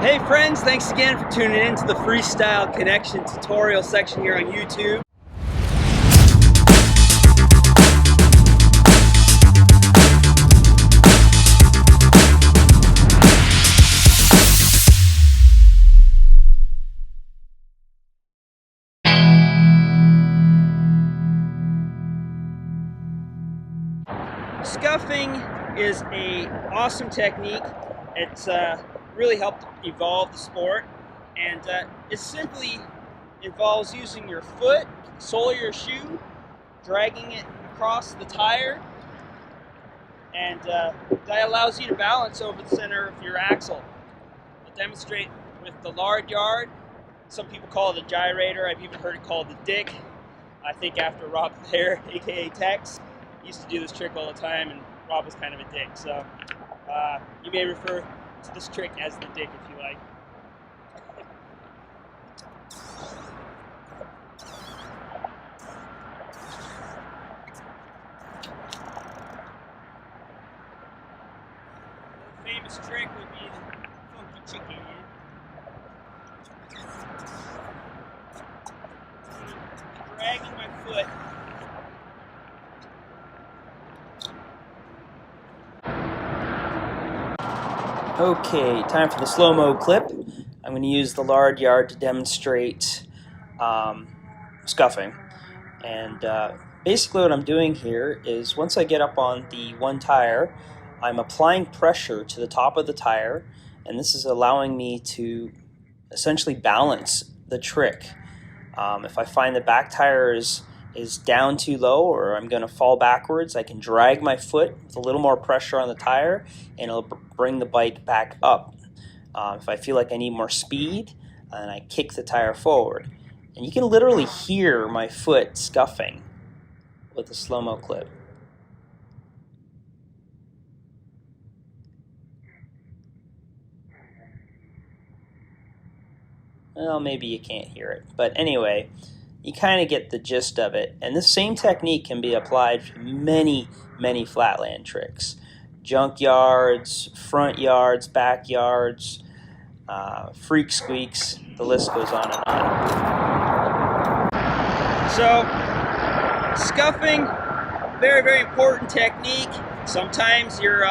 Hey friends, thanks again for tuning in to the Freestyle Connection tutorial section here on YouTube. Scuffing is an awesome technique. It's really helped evolve the sport, and it simply involves using your foot, sole of your shoe, dragging it across the tire, and that allows you to balance over the center of your axle. I'll demonstrate with the lard yard. Some people call it a gyrator. I've even heard it called the dick. I think after Rob Thayer, aka Tex, used to do this trick all the time, and Rob was kind of a dick. So you may refer to this trick as the dick if you like. The famous trick would be the funky chicken. Dragging my foot. Okay, time for the slow-mo clip. I'm going to use the lard yard to demonstrate scuffing. And basically what I'm doing here is once I get up on the one tire, I'm applying pressure to the top of the tire, and this is allowing me to essentially balance the trick. If I find the back tire is down too low or I'm going to fall backwards, I can drag my foot with a little more pressure on the tire and it'll bring the bike back up. If I feel like I need more speed, and I kick the tire forward. And you can literally hear my foot scuffing with the slow-mo clip. Well, maybe you can't hear it, but anyway, you kind of get the gist of it. And this same technique can be applied to many, many flatland tricks. Junk yards, front yards, back yards, freak squeaks, the list goes on and on. So, scuffing, very, very important technique. Sometimes you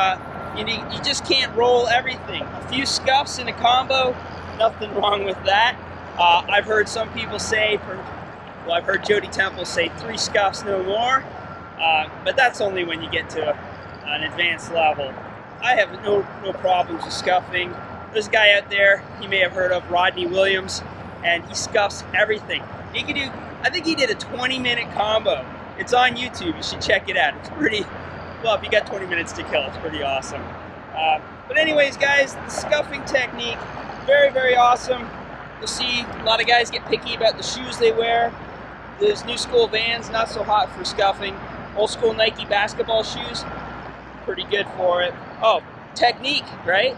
just can't roll everything. A few scuffs in a combo, nothing wrong with that. I've heard some people say, well, I've heard Jody Temple say 3 scuffs, no more. But that's only when you get to an advanced level. I have no problems with scuffing. There's a guy out there you may have heard of, Rodney Williams, and he scuffs everything. He can do, I think he did a 20-minute combo. It's on YouTube, you should check it out. It's pretty, well, if you got 20 minutes to kill, it's pretty awesome. But anyways, guys, the scuffing technique, very, very awesome. You'll see a lot of guys get picky about the shoes they wear. There's new school Vans, not so hot for scuffing. Old school Nike basketball shoes, pretty good for it. Oh, technique, right?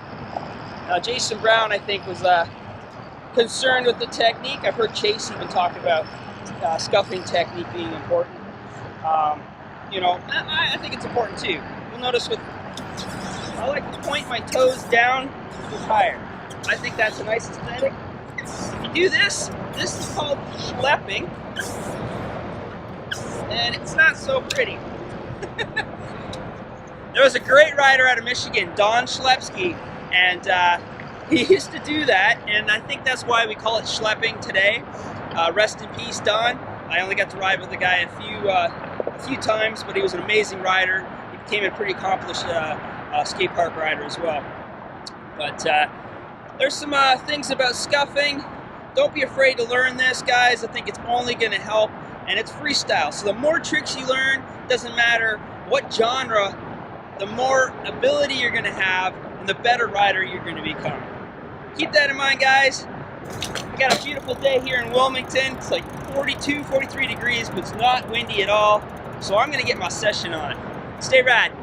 Jason Brown, I think, was concerned with the technique. I've heard Chase even talk about scuffing technique being important. You know, I think it's important too. You'll notice I like to point my toes down the tire. I think that's a nice aesthetic. If you do this is called schlepping, and it's not so pretty. There was a great rider out of Michigan, Don Schlepsky, and he used to do that, and I think that's why we call it schlepping today. Rest in peace, Don. I only got to ride with the guy a few times, but he was an amazing rider. He became a pretty accomplished skate park rider as well. But there's some things about scuffing. Don't be afraid to learn this, guys. I think it's only going to help, and it's freestyle. So the more tricks you learn, doesn't matter what genre, the more ability you're going to have, and the better rider you're going to become. Keep that in mind, guys. We got a beautiful day here in Wilmington. It's like 42, 43 degrees, but it's not windy at all. So I'm going to get my session on. Stay rad.